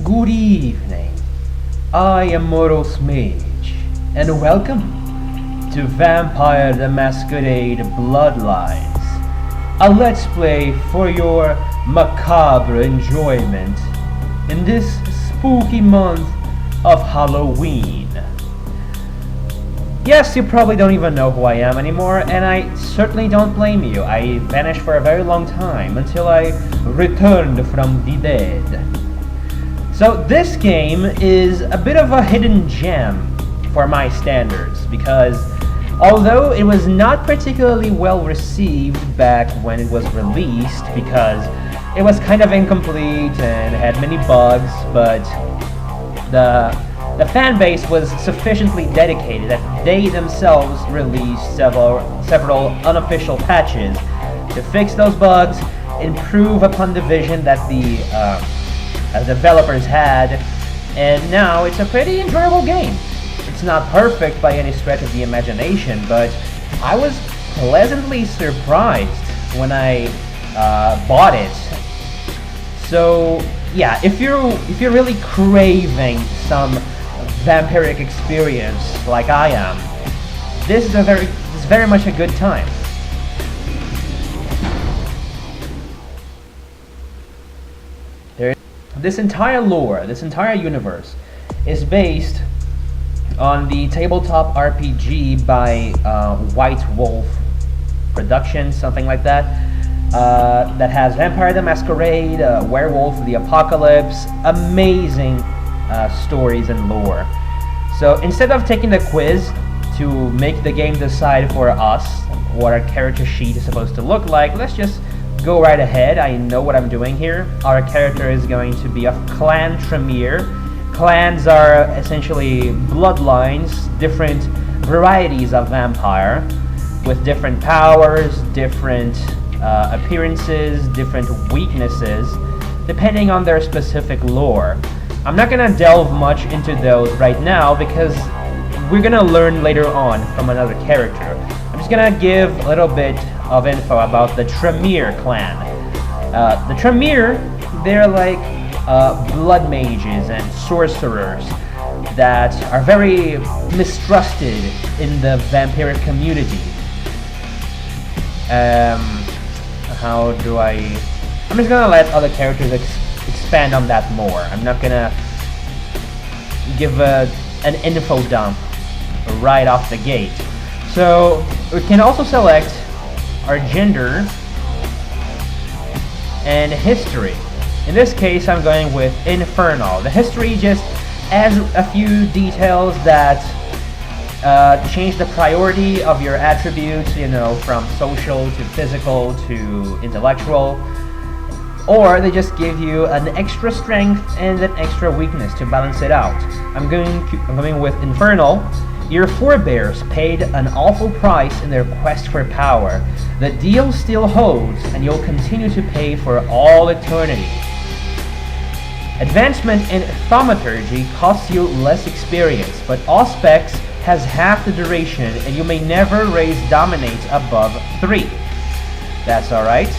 Good evening. I am Mortal's Mage, and welcome to Vampire the Masquerade Bloodlines, a let's play for your macabre enjoyment in this spooky month of Halloween. Yes, you probably don't even know who I am anymore, and I certainly don't blame you. I vanished for a very long time until I returned from the dead. So this game is a bit of a hidden gem for my standards, because although it was not particularly well received back when it was released, because it was kind of incomplete and had many bugs, but the fan base was sufficiently dedicated that they themselves released several unofficial patches to fix those bugs, improve upon the vision that the developers had, and now it's a pretty enjoyable game. It's not perfect by any stretch of the imagination, but I was pleasantly surprised when I bought it. So yeah, if you're really craving some vampiric experience like I am, this is very much a good time. This entire lore, this entire universe, is based on the tabletop RPG by White Wolf Productions, something like that. That has Vampire the Masquerade, Werewolf the Apocalypse, amazing stories and lore. So instead of taking the quiz to make the game decide for us what our character sheet is supposed to look like, let's just go right ahead. I know what I'm doing here. Our character is going to be a clan Tremere. Clans are essentially bloodlines, different varieties of vampire, with different powers, different appearances, different weaknesses, depending on their specific lore. I'm not gonna delve much into those right now because we're gonna learn later on from another character. I'm just gonna give a little bit of info about the Tremere clan. The Tremere, they're like blood mages and sorcerers that are very mistrusted in the vampiric community. I'm just gonna let other characters expand on that more. I'm not gonna give an info dump right off the gate. So we can also select our gender and history. In this case, I'm going with Infernal. The history just adds a few details that change the priority of your attributes, you know, from social to physical to intellectual. Or they just give you an extra strength and an extra weakness to balance it out. I'm going with Infernal. Your forebears paid an awful price in their quest for power. The deal still holds, and you'll continue to pay for all eternity. Advancement in thaumaturgy costs you less experience, but Auspex has half the duration, and you may never raise Dominate above 3. That's alright.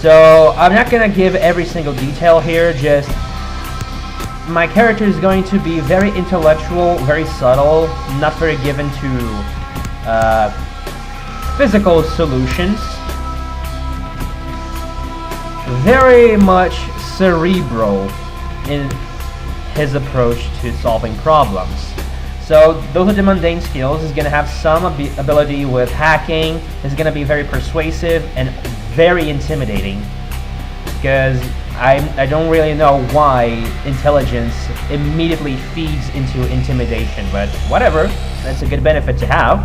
So I'm not gonna give every single detail here, just my character is going to be very intellectual, very subtle, not very given to physical solutions. Very much cerebral in his approach to solving problems. So those are the mundane skills. He's going to have some ability with hacking. He's going to be very persuasive and very intimidating, because I don't really know why intelligence immediately feeds into intimidation, but whatever, that's a good benefit to have.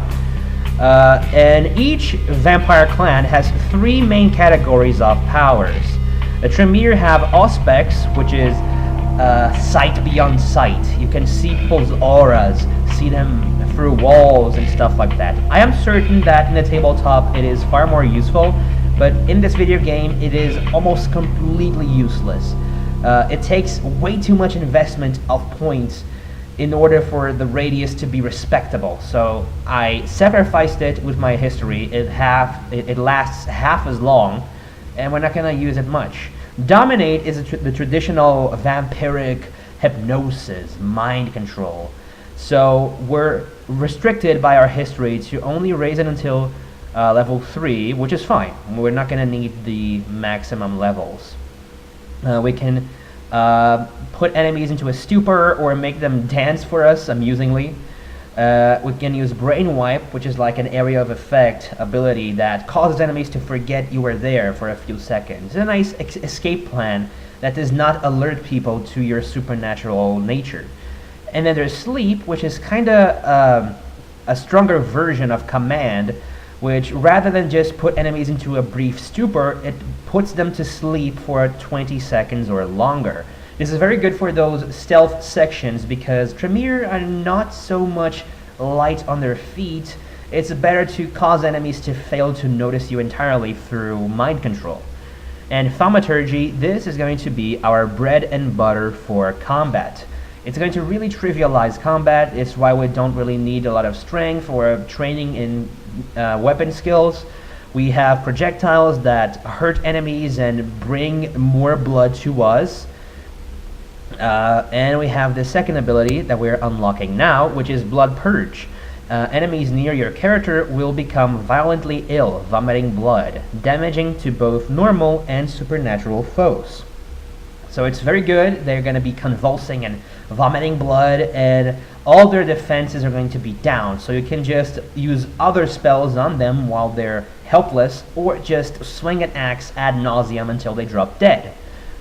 And each vampire clan has 3 main categories of powers. The Tremere have Auspex, which is sight beyond sight. You can see people's auras, see them through walls and stuff like that. I am certain that in the tabletop it is far more useful, but in this video game it is almost completely useless. It takes way too much investment of points in order for the radius to be respectable, so I sacrificed it with my history. It lasts half as long, and we're not gonna use it much. Dominate is the traditional vampiric hypnosis, mind control. So we're restricted by our history to only raise it until level 3, which is fine. We're not going to need the maximum levels. We can put enemies into a stupor or make them dance for us amusingly. We can use Brain Wipe, which is like an area of effect ability that causes enemies to forget you were there for a few seconds. It's a nice escape plan that does not alert people to your supernatural nature. And then there's Sleep, which is kind of a stronger version of Command, which rather than just put enemies into a brief stupor, it puts them to sleep for 20 seconds or longer. This is very good for those stealth sections because Tremere are not so much light on their feet. It's better to cause enemies to fail to notice you entirely through mind control. And Thaumaturgy, this is going to be our bread and butter for combat. It's going to really trivialize combat. It's why we don't really need a lot of strength or training in weapon skills. We have projectiles that hurt enemies and bring more blood to us. And we have the second ability that we're unlocking now, which is Blood Purge. Enemies near your character will become violently ill, vomiting blood, damaging to both normal and supernatural foes. So it's very good. They're going to be convulsing and vomiting blood, and all their defenses are going to be down. So you can just use other spells on them while they're helpless, or just swing an axe ad nauseum until they drop dead.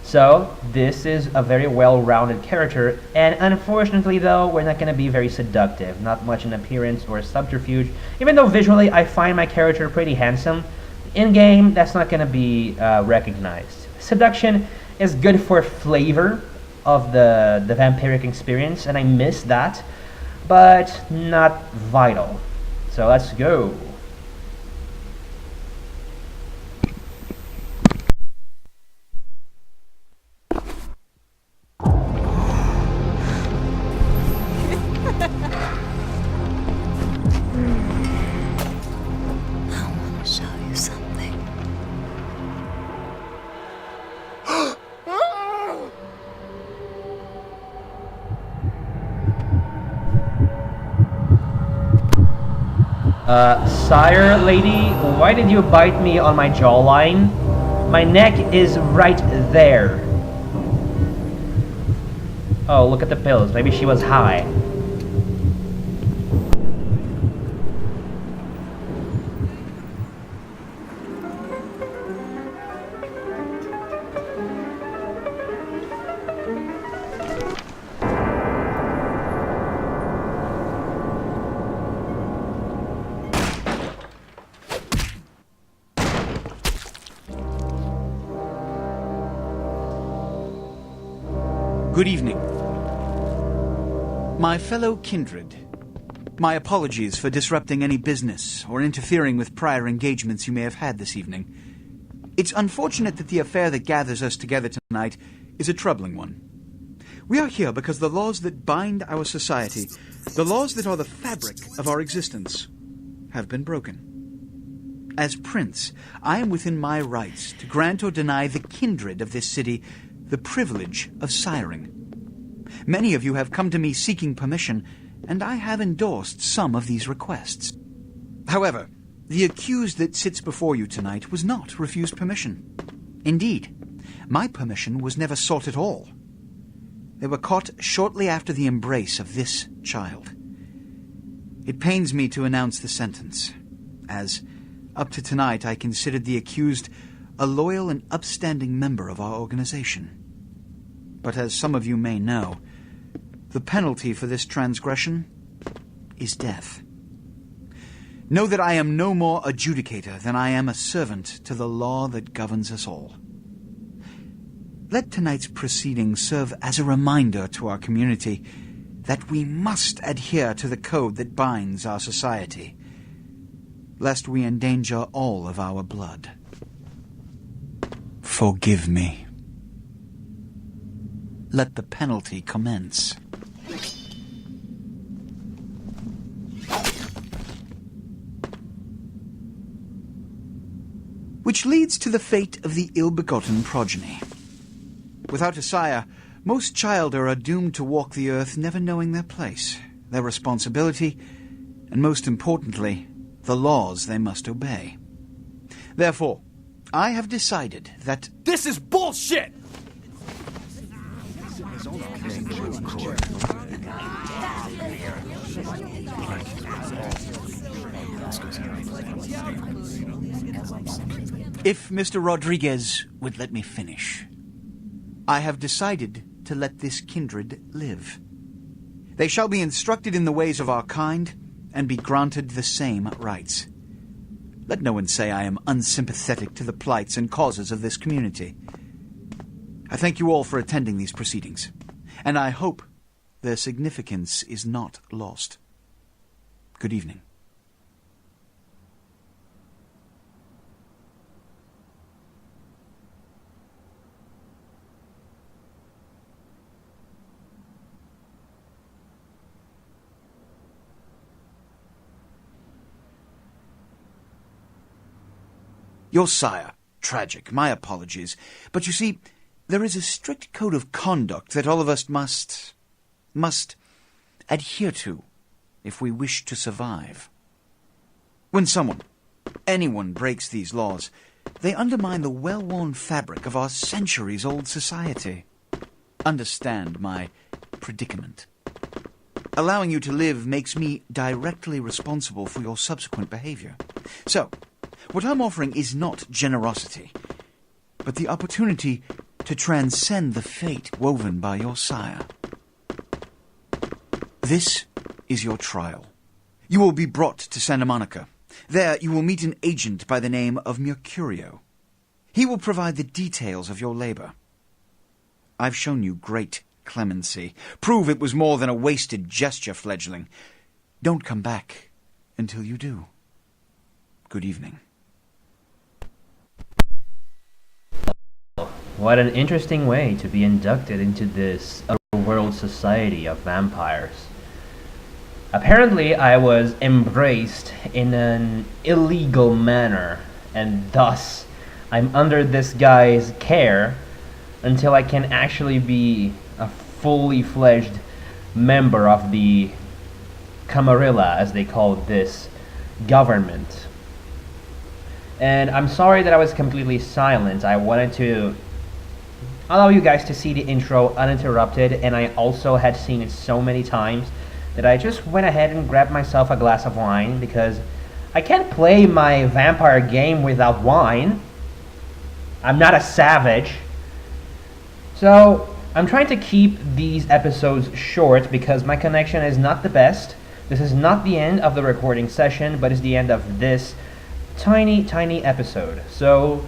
So this is a very well-rounded character, and unfortunately though, we're not going to be very seductive. Not much in appearance or subterfuge. Even though visually I find my character pretty handsome, in-game that's not going to be recognized. Seduction is good for flavor of the vampiric experience, and I miss that, but not vital. So let's go. Sire, lady, why did you bite me on my jawline? My neck is right there. Oh, look at the pills. Maybe she was high. Good evening. My fellow kindred, my apologies for disrupting any business or interfering with prior engagements you may have had this evening. It's unfortunate that the affair that gathers us together tonight is a troubling one. We are here because the laws that bind our society, the laws that are the fabric of our existence, have been broken. As Prince, I am within my rights to grant or deny the kindred of this city the privilege of siring. Many of you have come to me seeking permission, and I have endorsed some of these requests. However, the accused that sits before you tonight was not refused permission. Indeed, my permission was never sought at all. They were caught shortly after the embrace of this child. It pains me to announce the sentence, as up to tonight I considered the accused a loyal and upstanding member of our organization. But as some of you may know, the penalty for this transgression is death. Know that I am no more adjudicator than I am a servant to the law that governs us all. Let tonight's proceedings serve as a reminder to our community that we must adhere to the code that binds our society, lest we endanger all of our blood. Forgive me. Let the penalty commence. Which leads to the fate of the ill-begotten progeny. Without a sire, most childer are doomed to walk the earth never knowing their place, their responsibility, and most importantly, the laws they must obey. Therefore, I have decided that... This is bullshit! If Mr. Rodriguez would let me finish. I have decided to let this kindred live. They shall be instructed in the ways of our kind and be granted the same rights. Let no one say I am unsympathetic to the plights and causes of this community. I thank you all for attending these proceedings, and I hope their significance is not lost. Good evening. Your sire. Tragic. My apologies. But you see, there is a strict code of conduct that all of us must adhere to if we wish to survive. When anyone breaks these laws, they undermine the well-worn fabric of our centuries-old society. Understand my predicament. Allowing you to live makes me directly responsible for your subsequent behavior. So, what I'm offering is not generosity, but the opportunity to transcend the fate woven by your sire. This is your trial. You will be brought to Santa Monica. There you will meet an agent by the name of Mercurio. He will provide the details of your labor. I've shown you great clemency. Prove it was more than a wasted gesture, fledgling. Don't come back until you do. Good evening. What an interesting way to be inducted into this world society of vampires. Apparently, I was embraced in an illegal manner, and thus I'm under this guy's care until I can actually be a fully fledged member of the Camarilla, as they call this government. And I'm sorry that I was completely silent. I wanted to allow you guys to see the intro uninterrupted, and I also had seen it so many times that I just went ahead and grabbed myself a glass of wine, because I can't play my vampire game without wine. I'm not a savage. So I'm trying to keep these episodes short because my connection is not the best. This is not the end of the recording session, but it's the end of this tiny episode. So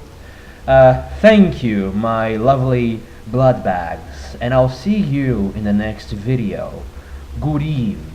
thank you, my lovely blood bags, and I'll see you in the next video. Good evening.